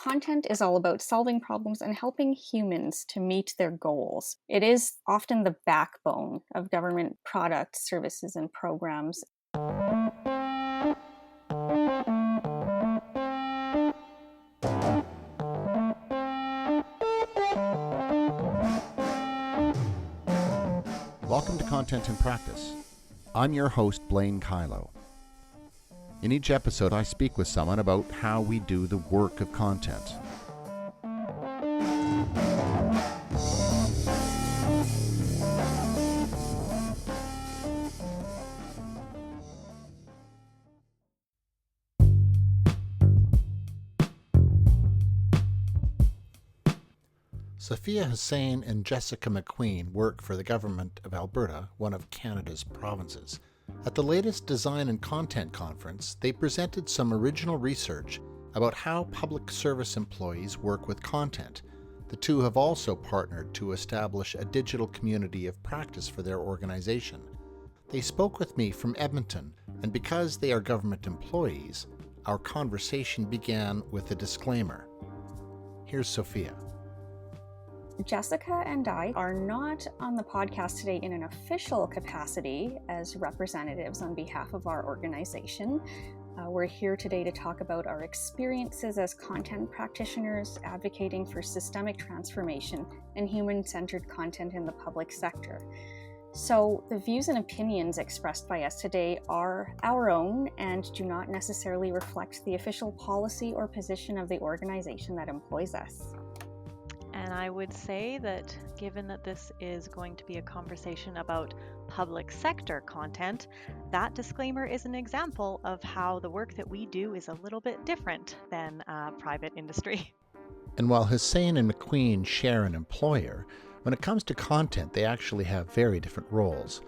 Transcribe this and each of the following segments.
content is all about solving problems and helping humans to meet their goals. It is often the backbone of government products, services, and programs. Welcome to Content in Practice. I'm your host, Blaine Kylo. In each episode, I speak with someone about how we do the work of content. Sophia Hoosein and Jessica MacQueen work for the Government of Alberta, one of Canada's provinces. At the latest Design and Content Conference, they presented some original research about how public service employees work with content. The two have also partnered to establish a digital community of practice for their organization. They spoke with me from Edmonton, and because they are government employees, our conversation began with a disclaimer. Here's Sophia. Jessica and I are not on the podcast today in an official capacity as representatives on behalf of our organization. We're here today to talk about our experiences as content practitioners advocating for systemic transformation and human-centered content in the public sector. So the views and opinions expressed by us today are our own and do not necessarily reflect the official policy or position of the organization that employs us. And I would say that given that this is going to be a conversation about public sector content, that disclaimer is an example of how the work that we do is a little bit different than private industry. And while Hoosein and MacQueen share an employer, when it comes to content, they actually have very different roles.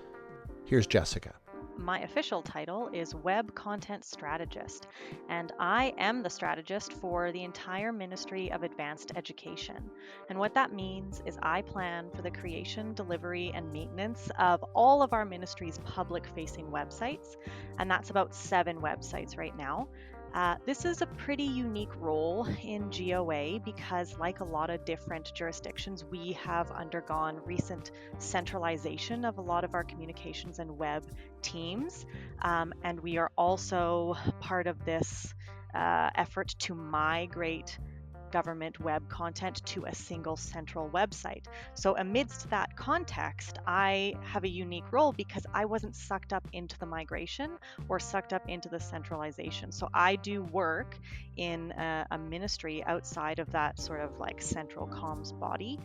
Here's Jessica. My official title is Web Content Strategist, and I am the strategist for the entire Ministry of Advanced Education. And what that means is I plan for the creation, delivery, and maintenance of all of our ministry's public-facing websites, and that's about 7 websites right now. This is a pretty unique role in GOA because, like a lot of different jurisdictions, we have undergone recent centralization of a lot of our communications and web teams, and we are also part of this effort to migrate government web content to a single central website. So amidst that context, I have a unique role because I wasn't sucked up into the migration or sucked up into the centralization. So I do work in a ministry outside of that sort of like central comms body.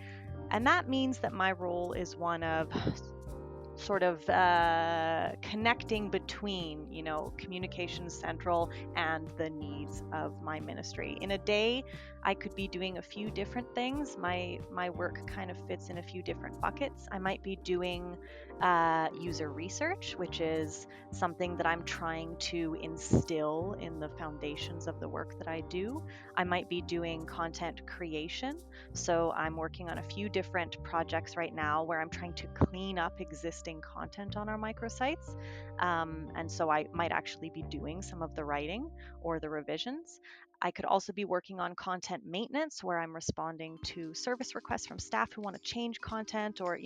And that means that my role is one of sort of connecting between, communications central and the needs of my ministry. In a day, I could be doing a few different things. My work kind of fits in a few different buckets. I might be doing user research, which is something that I'm trying to instill in the foundations of the work that I do. I might be doing content creation. So I'm working on a few different projects right now where I'm trying to clean up existing content on our microsites. And so I might actually be doing some of the writing or the revisions. I could also be working on content maintenance where I'm responding to service requests from staff who want to change content or,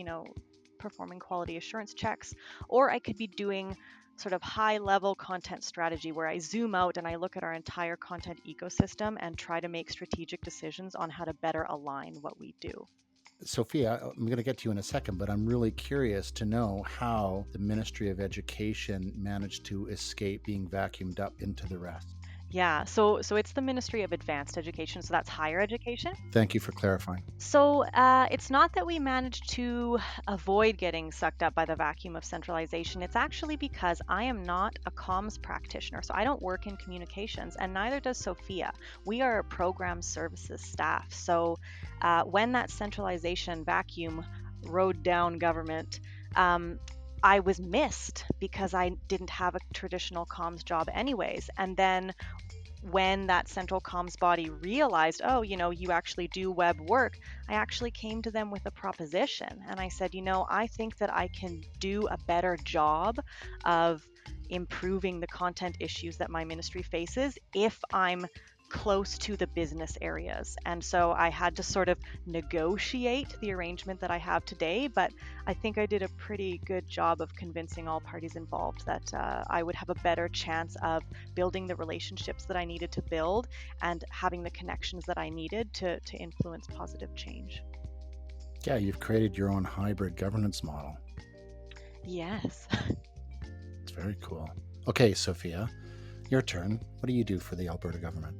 performing quality assurance checks. Or I could be doing sort of high-level content strategy where I zoom out and I look at our entire content ecosystem and try to make strategic decisions on how to better align what we do. Sophia, I'm going to get to you in a second, but I'm really curious to know how the Ministry of Education managed to escape being vacuumed up into the rest. Yeah, so it's the Ministry of Advanced Education, so that's higher education. Thank you for clarifying. So it's not that we managed to avoid getting sucked up by the vacuum of centralization. It's actually because I am not a comms practitioner, so I don't work in communications, and neither does Sophia. We are a program services staff. So when that centralization vacuum rode down government, I was missed because I didn't have a traditional comms job anyways. And then when that central comms body realized, you actually do web work, I actually came to them with a proposition. And I said, I think that I can do a better job of improving the content issues that my ministry faces if I'm close to the business areas. And so I had to sort of negotiate the arrangement that I have today, but I think I did a pretty good job of convincing all parties involved that I would have a better chance of building the relationships that I needed to build and having the connections that I needed to influence positive change. Yeah, you've created your own hybrid governance model. Yes. It's very cool. Okay, Sophia, your turn. What do you do for the Alberta government?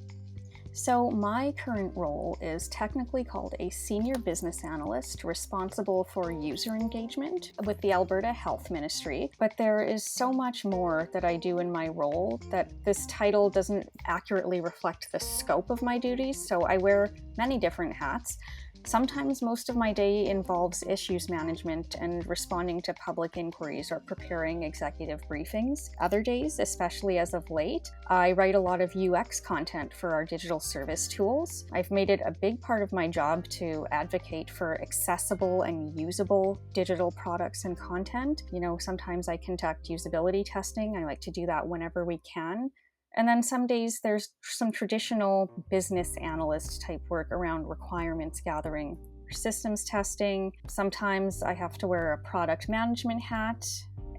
So my current role is technically called a senior business analyst responsible for user engagement with the Alberta Health Ministry. But there is so much more that I do in my role that this title doesn't accurately reflect the scope of my duties. So I wear many different hats. Sometimes most of my day involves issues management and responding to public inquiries or preparing executive briefings. Other days, especially as of late, I write a lot of UX content for our digital service tools. I've made it a big part of my job to advocate for accessible and usable digital products and content. Sometimes I conduct usability testing. I like to do that whenever we can. And then some days there's some traditional business analyst type work around requirements gathering, systems testing. Sometimes I have to wear a product management hat.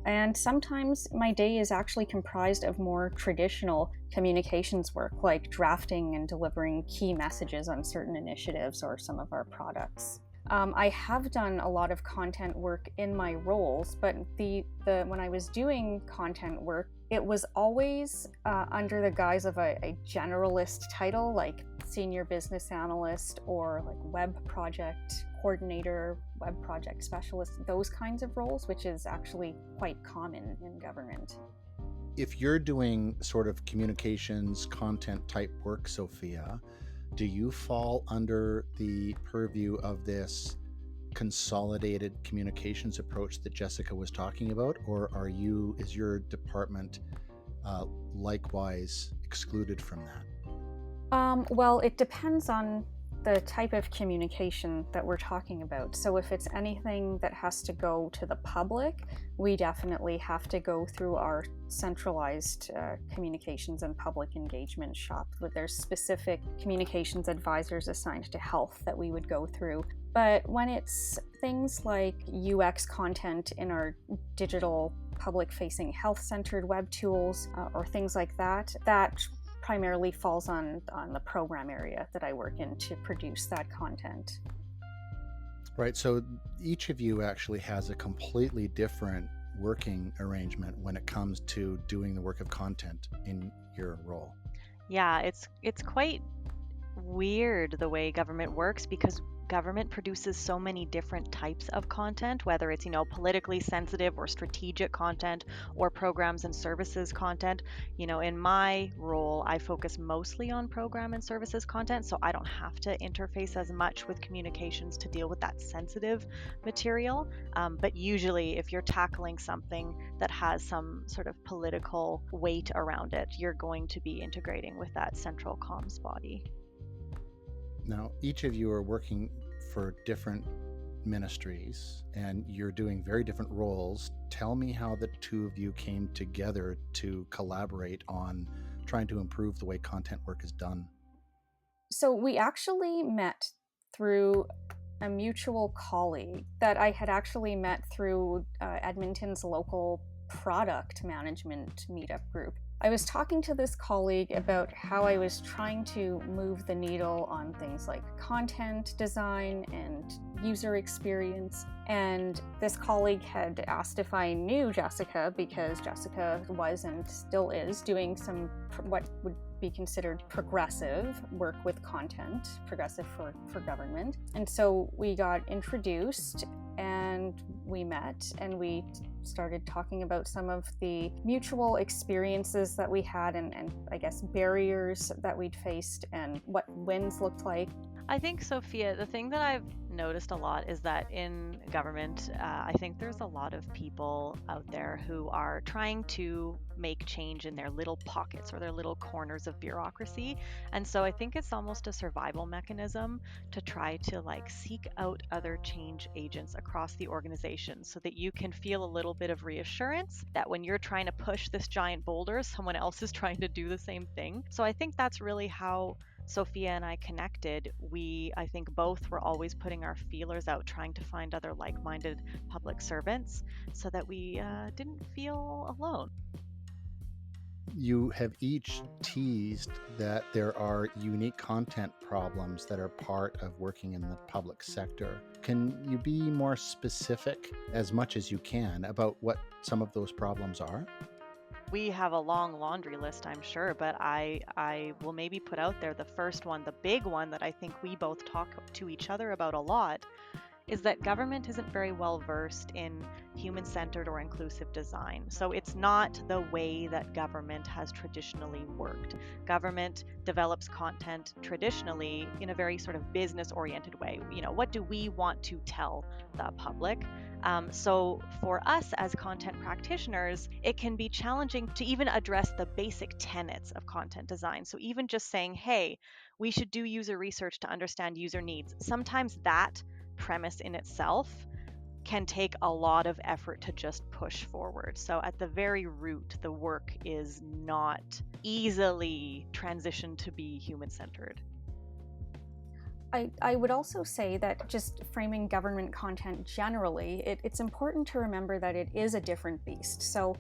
And sometimes my day is actually comprised of more traditional communications work, like drafting and delivering key messages on certain initiatives or some of our products. I have done a lot of content work in my roles, but when I was doing content work, it was always under the guise of a generalist title, like senior business analyst or like web project coordinator, web project specialist, those kinds of roles, which is actually quite common in government. If you're doing sort of communications content type work, Sophia, do you fall under the purview of this consolidated communications approach that Jessica was talking about, or is your department likewise excluded from that? Well, it depends on the type of communication that we're talking about. So if it's anything that has to go to the public, we definitely have to go through our centralized communications and public engagement shop. But there's specific communications advisors assigned to health that we would go through. But when it's things like UX content in our digital public-facing health-centered web tools or things like that, that primarily falls on the program area that I work in to produce that content. Right, so each of you actually has a completely different working arrangement when it comes to doing the work of content in your role. Yeah, it's quite weird the way government works, because government produces so many different types of content, whether it's, politically sensitive or strategic content or programs and services content. In my role, I focus mostly on program and services content, so I don't have to interface as much with communications to deal with that sensitive material. But usually, if you're tackling something that has some sort of political weight around it, you're going to be integrating with that central comms body. Now, each of you are working for different ministries and you're doing very different roles. Tell me how the two of you came together to collaborate on trying to improve the way content work is done. So we actually met through a mutual colleague that I had actually met through Edmonton's local product management meetup group. I was talking to this colleague about how I was trying to move the needle on things like content design and user experience. And this colleague had asked if I knew Jessica, because Jessica was and still is doing some what would be considered progressive work with content, progressive for government. And so we got introduced and we met and we started talking about some of the mutual experiences that we had and I guess barriers that we'd faced and what wins looked like. I think, Sophia, the thing that I've noticed a lot is that in government, I think there's a lot of people out there who are trying to make change in their little pockets or their little corners of bureaucracy. And so I think it's almost a survival mechanism to try to seek out other change agents across the organization so that you can feel a little bit of reassurance that when you're trying to push this giant boulder, someone else is trying to do the same thing. So I think that's really how Sophia and I connected. I think both were always putting our feelers out, trying to find other like-minded public servants so that we didn't feel alone. You have each teased that there are unique content problems that are part of working in the public sector. Can you be more specific, as much as you can, about what some of those problems are? We have a long laundry list, I'm sure, but I will maybe put out there the first one, the big one that I think we both talk to each other about a lot, is that government isn't very well versed in human-centered or inclusive design. So it's not the way that government has traditionally worked. Government develops content traditionally in a very sort of business-oriented way. What do we want to tell the public? So for us as content practitioners, it can be challenging to even address the basic tenets of content design. So even just saying, hey, we should do user research to understand user needs. Sometimes that premise in itself can take a lot of effort to just push forward. So at the very root, the work is not easily transitioned to be human-centered. I would also say that just framing government content generally, it's important to remember that it is a different beast. So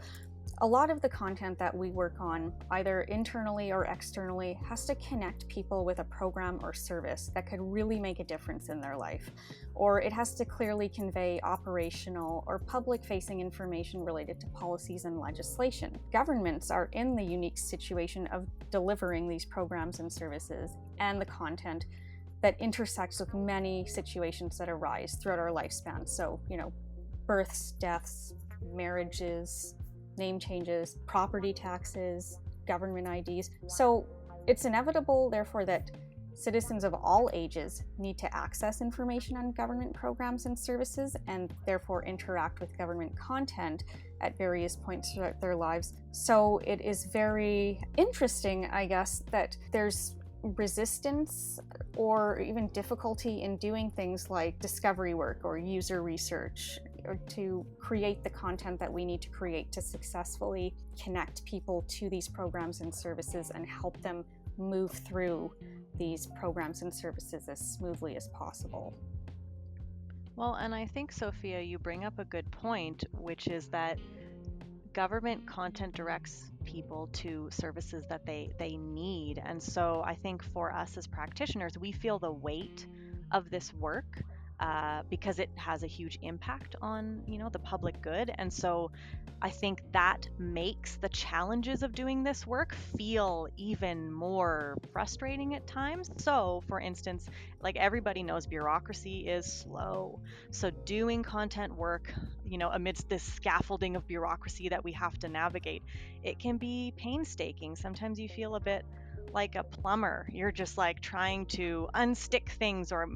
a lot of the content that we work on, either internally or externally, has to connect people with a program or service that could really make a difference in their life. Or it has to clearly convey operational or public-facing information related to policies and legislation. Governments are in the unique situation of delivering these programs and services and the content that intersects with many situations that arise throughout our lifespan. So, births, deaths, marriages, name changes, property taxes, government IDs. So it's inevitable, therefore, that citizens of all ages need to access information on government programs and services and therefore interact with government content at various points throughout their lives. So it is very interesting, I guess, that there's resistance or even difficulty in doing things like discovery work or user research, or to create the content that we need to create to successfully connect people to these programs and services and help them move through these programs and services as smoothly as possible. Well, and I think, Sophia, you bring up a good point, which is that government content directs people to services that they need. And so I think for us as practitioners, we feel the weight of this work because it has a huge impact on, the public good. And so I think that makes the challenges of doing this work feel even more frustrating at times. So, for instance, everybody knows bureaucracy is slow. So doing content work, amidst this scaffolding of bureaucracy that we have to navigate, it can be painstaking. Sometimes you feel a bit like a plumber. You're just trying to unstick things or,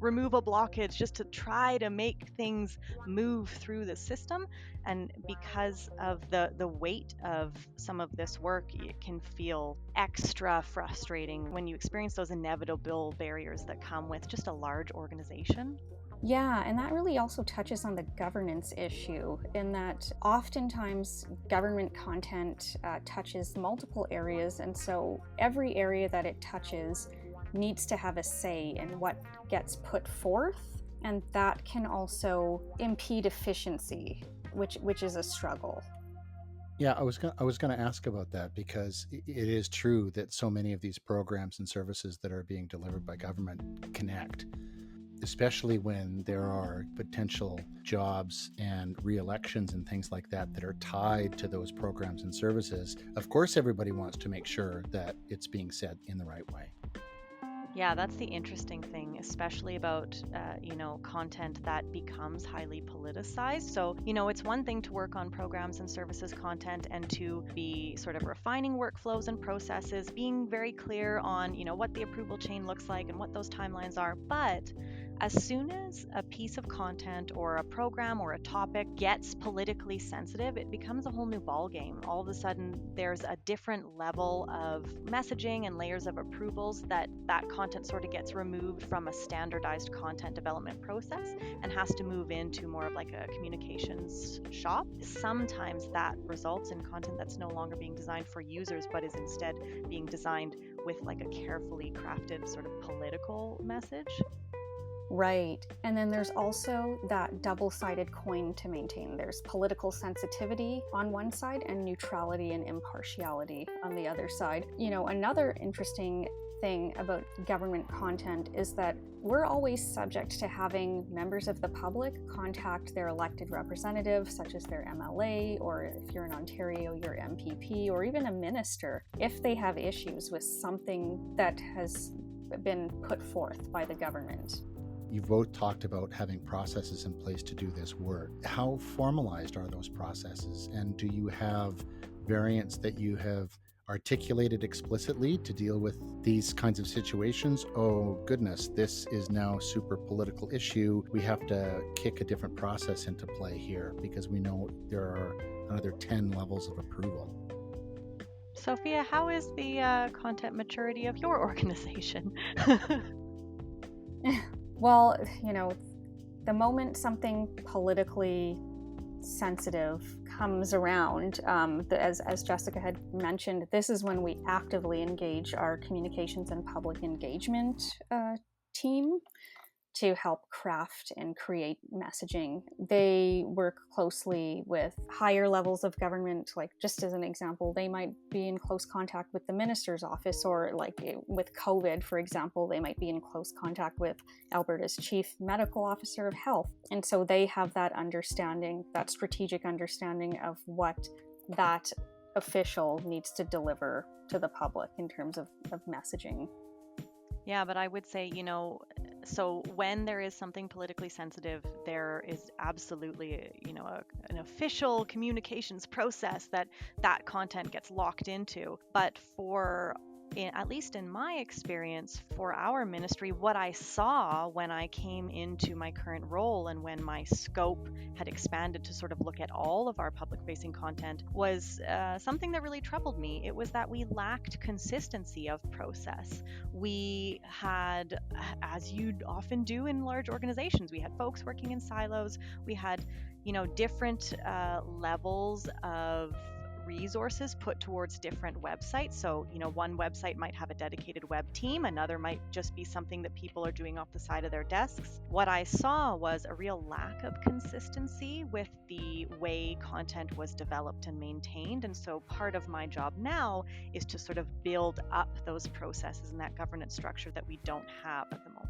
remove a blockage just to try to make things move through the system. And because of the weight of some of this work, it can feel extra frustrating when you experience those inevitable barriers that come with just a large organization. Yeah, and that really also touches on the governance issue in that oftentimes government content touches multiple areas, and so every area that it touches needs to have a say in what gets put forth, and that can also impede efficiency, which is a struggle. Yeah, I was going to ask about that because it is true that so many of these programs and services that are being delivered by government connect, especially when there are potential jobs and re-elections and things like that that are tied to those programs and services. Of course, everybody wants to make sure that it's being said in the right way. Yeah, that's the interesting thing, especially about, content that becomes highly politicized. So, it's one thing to work on programs and services content and to be sort of refining workflows and processes, being very clear on, what the approval chain looks like and what those timelines are. But as soon as a piece of content or a program or a topic gets politically sensitive, it becomes a whole new ballgame. All of a sudden, there's a different level of messaging and layers of approvals that content sort of gets removed from a standardized content development process and has to move into more of like a communications shop. Sometimes that results in content that's no longer being designed for users, but is instead being designed with like a carefully crafted sort of political message. Right. And then there's also that double-sided coin to maintain. There's political sensitivity on one side and neutrality and impartiality on the other side. Another interesting thing about government content is that we're always subject to having members of the public contact their elected representative, such as their MLA, or if you're in Ontario, your MPP, or even a minister, if they have issues with something that has been put forth by the government. You've both talked about having processes in place to do this work. How formalized are those processes? And do you have variants that you have articulated explicitly to deal with these kinds of situations? Oh goodness, this is now a super political issue. We have to kick a different process into play here because we know there are another 10 levels of approval. Sophia, how is the content maturity of your organization? Well, the moment something politically sensitive comes around, as Jessica had mentioned, this is when we actively engage our communications and public engagement team to help craft and create messaging. They work closely with higher levels of government, like just as an example, they might be in close contact with the minister's office, or like with COVID, for example, they might be in close contact with Alberta's chief medical officer of health. And so they have that understanding, that strategic understanding of what that official needs to deliver to the public in terms of messaging. Yeah, but I would say, so when there is something politically sensitive, there is absolutely, an official communications process that content gets locked into. But at least in my experience for our ministry, what I saw when I came into my current role and when my scope had expanded to sort of look at all of our public-facing content was something that really troubled me. It was that we lacked consistency of process. We had, as you often do in large organizations, we had folks working in silos. We had, different levels of resources put towards different websites. So, one website might have a dedicated web team, another might just be something that people are doing off the side of their desks. What I saw was a real lack of consistency with the way content was developed and maintained. And so part of my job now is to sort of build up those processes and that governance structure that we don't have at the moment.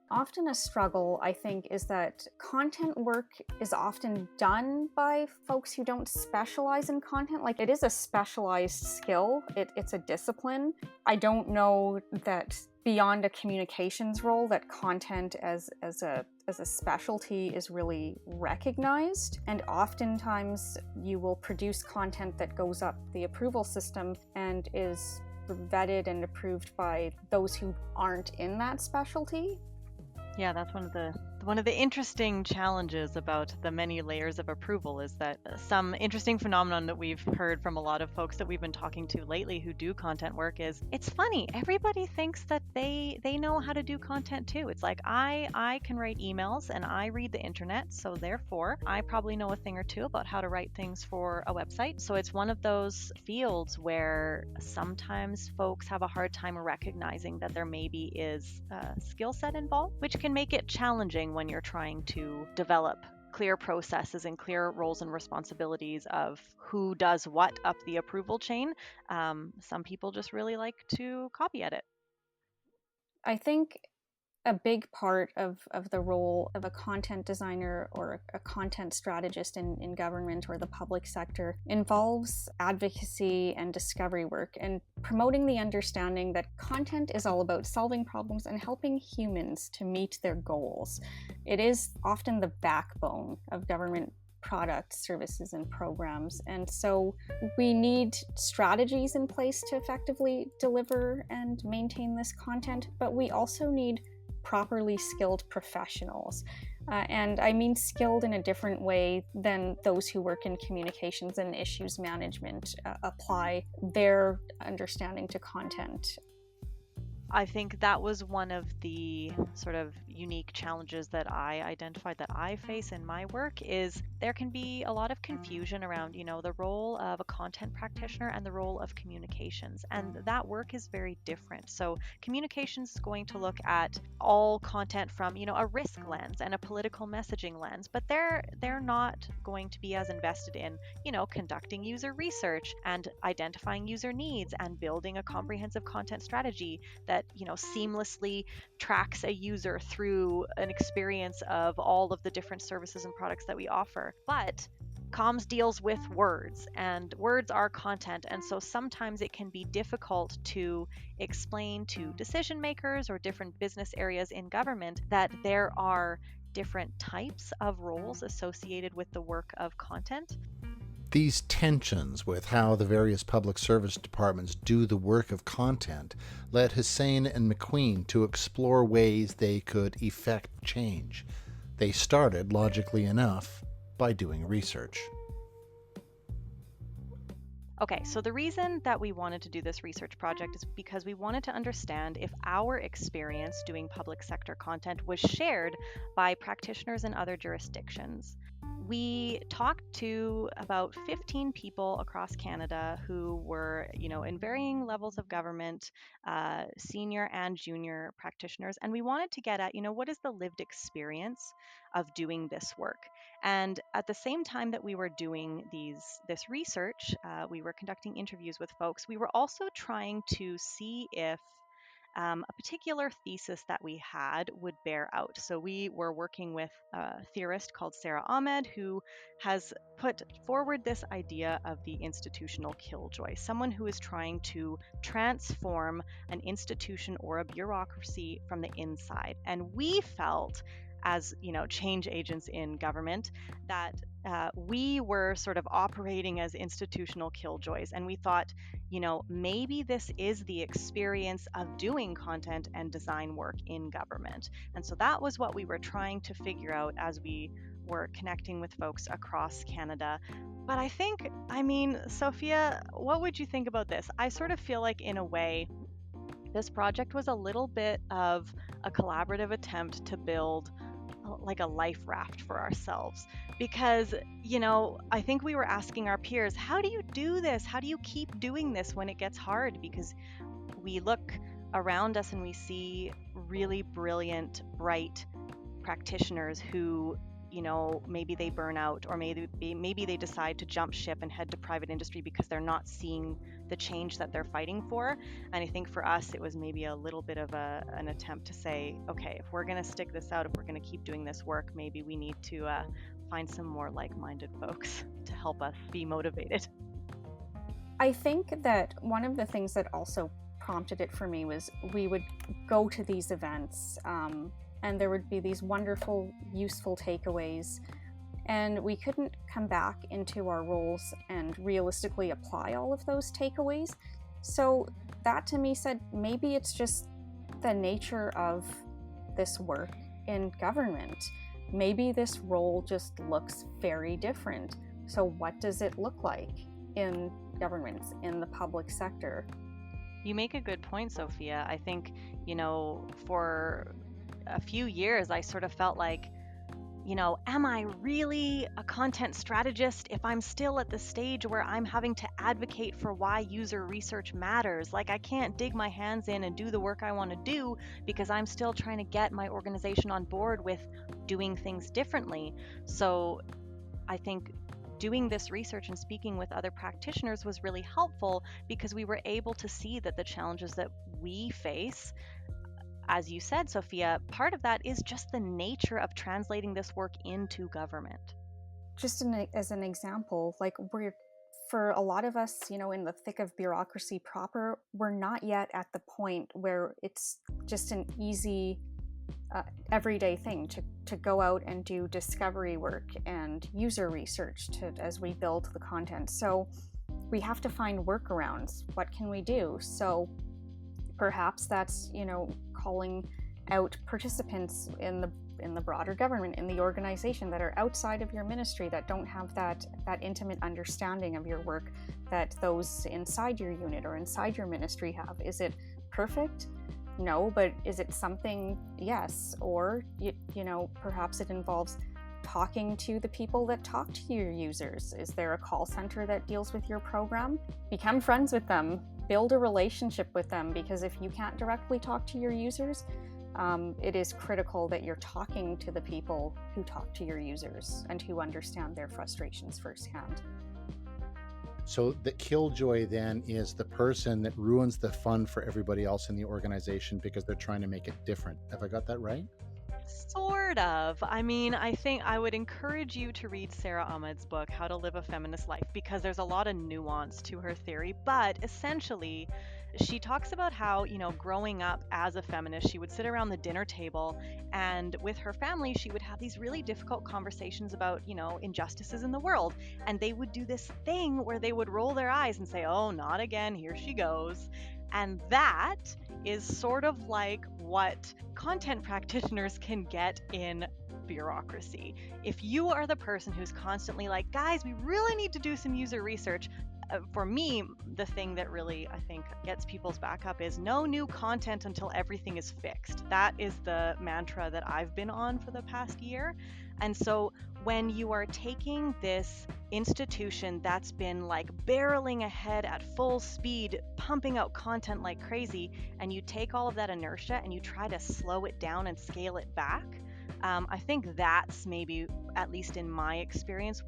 Often a struggle, I think, is that content work is often done by folks who don't specialize in content. Like, it is a specialized skill. It's a discipline. I don't know that beyond a communications role that content as a specialty is really recognized. And oftentimes you will produce content that goes up the approval system and is vetted and approved by those who aren't in that specialty. Yeah, that's one of the interesting challenges about the many layers of approval is that some interesting phenomenon that we've heard from a lot of folks that we've been talking to lately who do content work is it's funny. Everybody thinks that they know how to do content too. It's like I can write emails and I read the internet, so therefore I probably know a thing or two about how to write things for a website. So it's one of those fields where sometimes folks have a hard time recognizing that there maybe is a skill set involved, which can make it challenging when you're trying to develop clear processes and clear roles and responsibilities of who does what up the approval chain. Some people just really like to copy edit. I think a big part of the role of a content designer or a content strategist in government or the public sector involves advocacy and discovery work and promoting the understanding that content is all about solving problems and helping humans to meet their goals. It is often the backbone of government products, services, and programs. And so we need strategies in place to effectively deliver and maintain this content, but we also need properly skilled professionals. And I mean skilled in a different way than those who work in communications and issues management apply their understanding to content. I think that was one of the sort of unique challenges that I identified that I face in my work is there can be a lot of confusion around, the role of a content practitioner and the role of communications. And that work is very different. So communications is going to look at all content from, a risk lens and a political messaging lens, but they're not going to be as invested in, conducting user research and identifying user needs and building a comprehensive content strategy that seamlessly tracks a user through an experience of all of the different services and products that we offer. But comms deals with words, and words are content, and so sometimes it can be difficult to explain to decision makers or different business areas in government that there are different types of roles associated with the work of content. These tensions with how the various public service departments do the work of content led Hoosein and MacQueen to explore ways they could effect change. They started, logically enough, by doing research. Okay, so the reason that we wanted to do this research project is because we wanted to understand if our experience doing public sector content was shared by practitioners in other jurisdictions. We talked to about 15 people across Canada who were, in varying levels of government, senior and junior practitioners, and we wanted to get at, what is the lived experience of doing this work? And at the same time that we were doing this research, we were conducting interviews with folks. We were also trying to see if a particular thesis that we had would bear out. So we were working with a theorist called Sarah Ahmed, who has put forward this idea of the institutional killjoy, someone who is trying to transform an institution or a bureaucracy from the inside. And we felt, as change agents in government, that we were sort of operating as institutional killjoys, and we thought, maybe this is the experience of doing content and design work in government. And so that was what we were trying to figure out as we were connecting with folks across Canada. But Sophia, what would you think about this? I sort of feel like, in a way, this project was a little bit of a collaborative attempt to build like a life raft for ourselves, because I think we were asking our peers, how do you do this? How do you keep doing this when it gets hard? Because we look around us and we see really brilliant, bright practitioners who maybe they burn out, or maybe they decide to jump ship and head to private industry because they're not seeing the change that they're fighting for. And I think for us, it was maybe a little bit of an attempt to say, okay, if we're going to stick this out, if we're going to keep doing this work, maybe we need to find some more like-minded folks to help us be motivated. I think that one of the things that also prompted it for me was we would go to these events, and there would be these wonderful, useful takeaways, and we couldn't come back into our roles and realistically apply all of those takeaways. So that to me said, maybe it's just the nature of this work in government. Maybe this role just looks very different. So what does it look like in governments, in the public sector? You make a good point, Sophia. I think, for a few years, I sort of felt like, am I really a content strategist if I'm still at the stage where I'm having to advocate for why user research matters? Like, I can't dig my hands in and do the work I want to do because I'm still trying to get my organization on board with doing things differently. So I think doing this research and speaking with other practitioners was really helpful, because we were able to see that the challenges that we face as you said, Sophia, part of that is just the nature of translating this work into government. Just as an example, like for a lot of us, in the thick of bureaucracy proper, we're not yet at the point where it's just an easy everyday thing to go out and do discovery work and user research as we build the content. So we have to find workarounds. What can we do? So perhaps that's, calling out participants in the broader government, in the organization, that are outside of your ministry, that don't have that intimate understanding of your work that those inside your unit or inside your ministry have. Is it perfect? No, but is it something? Yes. Or, perhaps it involves talking to the people that talk to your users. Is there a call center that deals with your program? Become friends with them, build a relationship with them, because if you can't directly talk to your users, it is critical that you're talking to the people who talk to your users and who understand their frustrations firsthand. So the killjoy then is the person that ruins the fun for everybody else in the organization because they're trying to make it different. Have I got that right? Sort of. I mean, I think I would encourage you to read Sarah Ahmed's book, How to Live a Feminist Life, because there's a lot of nuance to her theory. But essentially, she talks about how, growing up as a feminist, she would sit around the dinner table and with her family, she would have these really difficult conversations about, injustices in the world. And they would do this thing where they would roll their eyes and say, oh, not again, here she goes. And that is sort of like what content practitioners can get in bureaucracy. If you are the person who's constantly like, guys, we really need to do some user research. For me, the thing that really, I think, gets people's back up is no new content until everything is fixed. That is the mantra that I've been on for the past year. And so when you are taking this institution that's been like barreling ahead at full speed, pumping out content like crazy, and you take all of that inertia and you try to slow it down and scale it back, I think that's maybe, at least in my experience,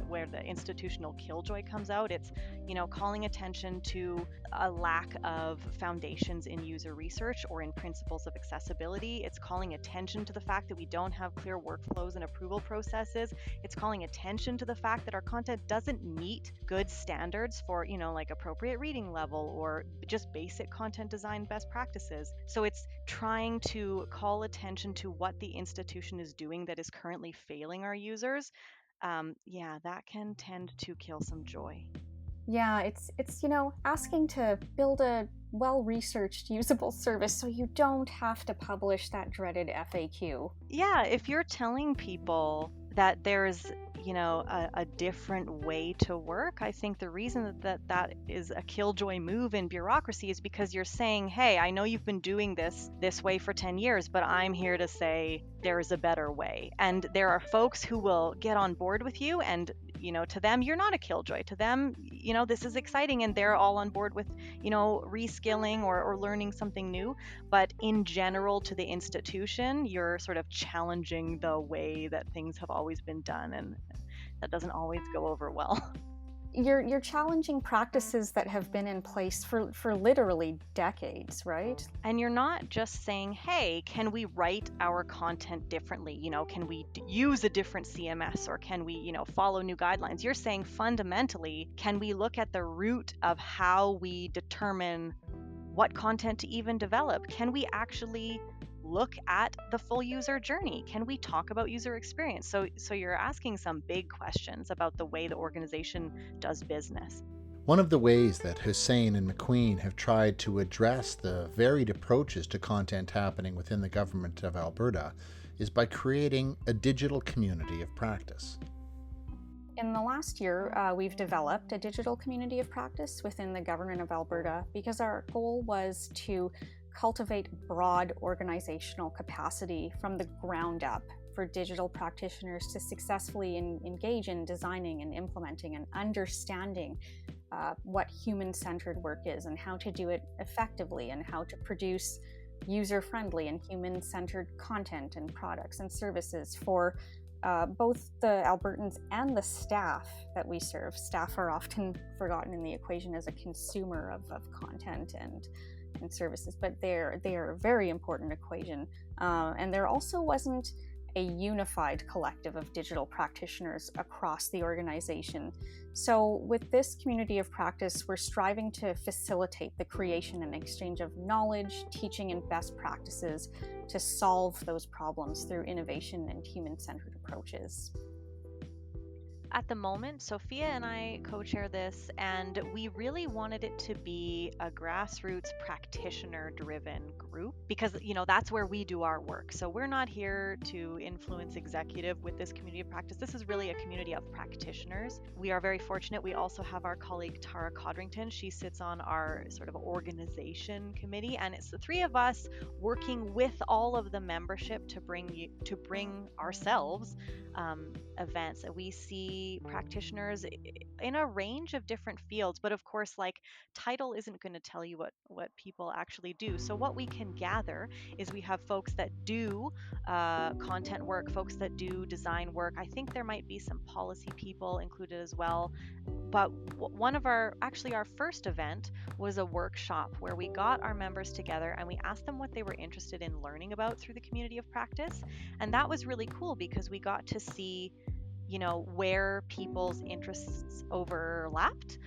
where the institutional killjoy comes out. It's, calling attention to a lack of foundations in user research or in principles of accessibility. It's calling attention to the fact that we don't have clear workflows and approval processes. It's calling attention to the fact that our content doesn't meet good standards for, like appropriate reading level or just basic content design best practices. So it's trying to call attention to what the institution is doing that is currently failing our users. That can tend to kill some joy. Yeah, it's asking to build a well-researched, usable service so you don't have to publish that dreaded FAQ. Yeah, if you're telling people that there's, a different way to work, I think the reason that is a killjoy move in bureaucracy is because you're saying, hey, I know you've been doing this way for 10 years, but I'm here to say there is a better way. And there are folks who will get on board with you, and to them, you're not a killjoy. To them, this is exciting, and they're all on board with, reskilling or learning something new. But in general, to the institution, you're sort of challenging the way that things have always been done, and that doesn't always go over well. You're challenging practices that have been in place for literally decades, right? And you're not just saying, hey, can we write our content differently? Can we use a different CMS, or can we, follow new guidelines? You're saying fundamentally, can we look at the root of how we determine what content to even develop? Can we actually look at the full user journey? Can we talk about user experience? So you're asking some big questions about the way the organization does business. One of the ways that Hoosein and MacQueen have tried to address the varied approaches to content happening within the Government of Alberta is by creating a digital community of practice. In the last year, we've developed a digital community of practice within the Government of Alberta because our goal was to cultivate broad organizational capacity from the ground up for digital practitioners to successfully engage in designing and implementing and understanding what human-centered work is and how to do it effectively and how to produce user-friendly and human-centered content and products and services for both the Albertans and the staff that we serve. Staff are often forgotten in the equation as a consumer of content and and services, but they're a very important equation. And there also wasn't a unified collective of digital practitioners across the organization. So with this community of practice, we're striving to facilitate the creation and exchange of knowledge, teaching, and best practices to solve those problems through innovation and human-centered approaches. At the moment, Sophia and I co-chair this, and we really wanted it to be a grassroots practitioner-driven group because, that's where we do our work. So we're not here to influence executive with this community of practice. This is really a community of practitioners. We are very fortunate. We also have our colleague Tara Codrington. She sits on our sort of organization committee, and it's the three of us working with all of the membership to bring ourselves events that we see practitioners in a range of different fields, but of course, like, title isn't going to tell you what people actually do. So what we can gather is we have folks that do content work, folks that do design work. I think there might be some policy people included as well. But one of our first event was a workshop where we got our members together and we asked them what they were interested in learning about through the community of practice. And that was really cool because we got to see, where people's interests overlapped.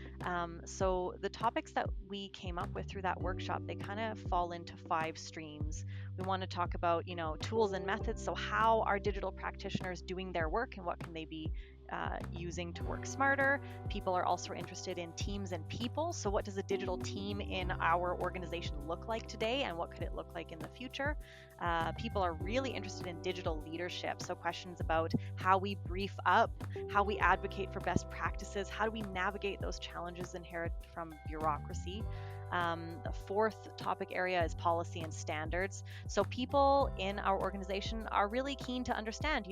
So the topics that we came up with through that workshop, they kind of fall into 5 streams. We want to talk about, tools and methods. So how are digital practitioners doing their work and what can they be using to work smarter? People are also interested in teams and people. So what does a digital team in our organization look like today and what could it look like in the future? People are really interested in digital leadership. So questions about how we brief up, how we advocate for best practices, how do we navigate those challenges inherent from bureaucracy? The 4th topic area is policy and standards. So people in our organization are really keen to understand,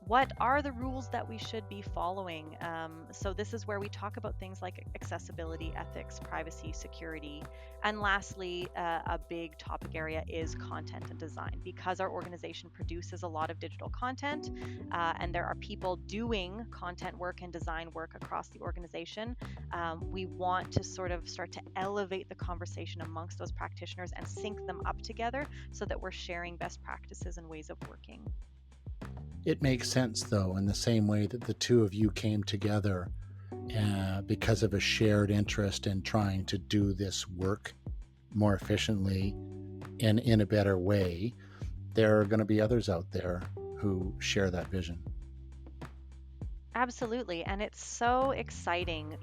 what are the rules that we should be following? So this is where we talk about things like accessibility, ethics, privacy, security. And lastly, a big topic area is content and design. Because our organization produces a lot of digital content and there are people doing content work and design work across the organization, we want to sort of start to elevate the conversation amongst those practitioners and sync them up together so that we're sharing best practices and ways of working. It makes sense, though, in the same way that the two of you came together because of a shared interest in trying to do this work more efficiently and in a better way. There are going to be others out there who share that vision. Absolutely. And it's so exciting,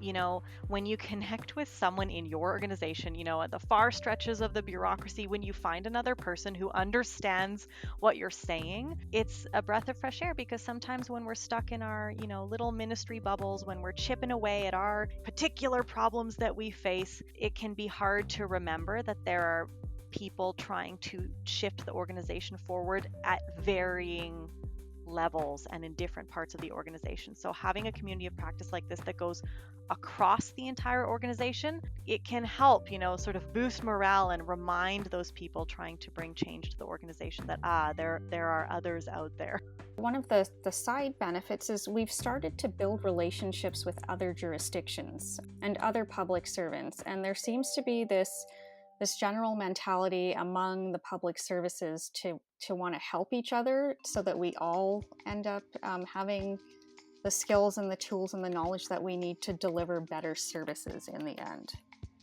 when you connect with someone in your organization, at the far stretches of the bureaucracy, when you find another person who understands what you're saying, it's a breath of fresh air because sometimes when we're stuck in our, little ministry bubbles, when we're chipping away at our particular problems that we face, it can be hard to remember that there are people trying to shift the organization forward at varying levels and in different parts of the organization. So having a community of practice like this that goes across the entire organization, it can help, sort of boost morale and remind those people trying to bring change to the organization that, there are others out there. One of the side benefits is we've started to build relationships with other jurisdictions and other public servants. And there seems to be this general mentality among the public services to want to help each other so that we all end up having the skills and the tools and the knowledge that we need to deliver better services in the end.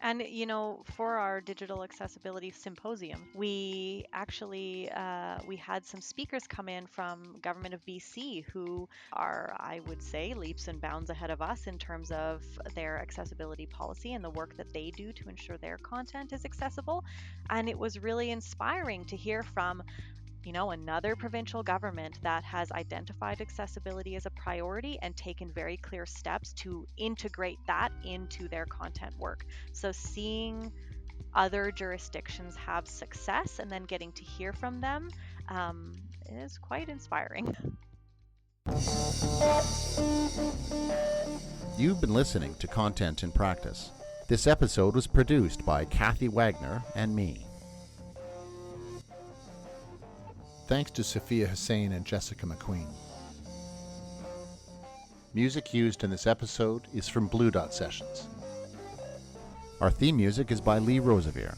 And, for our digital accessibility symposium, we actually, we had some speakers come in from Government of BC who are, I would say, leaps and bounds ahead of us in terms of their accessibility policy and the work that they do to ensure their content is accessible. And it was really inspiring to hear from another provincial government that has identified accessibility as a priority and taken very clear steps to integrate that into their content work. So seeing other jurisdictions have success and then getting to hear from them is quite inspiring. You've been listening to Content in Practice. This episode was produced by Kathy Wagner and me. Thanks to Sophia Hoosein and Jessica MacQueen. Music used in this episode is from Blue Dot Sessions. Our theme music is by Lee Rosevere.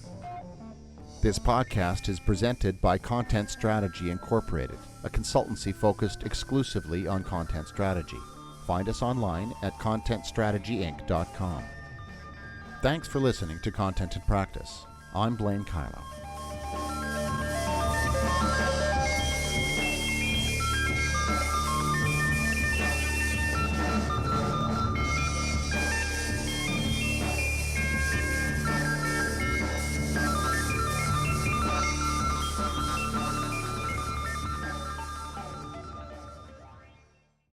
This podcast is presented by Content Strategy Incorporated, a consultancy focused exclusively on content strategy. Find us online at contentstrategyinc.com. Thanks for listening to Content in Practice. I'm Blaine Kylo.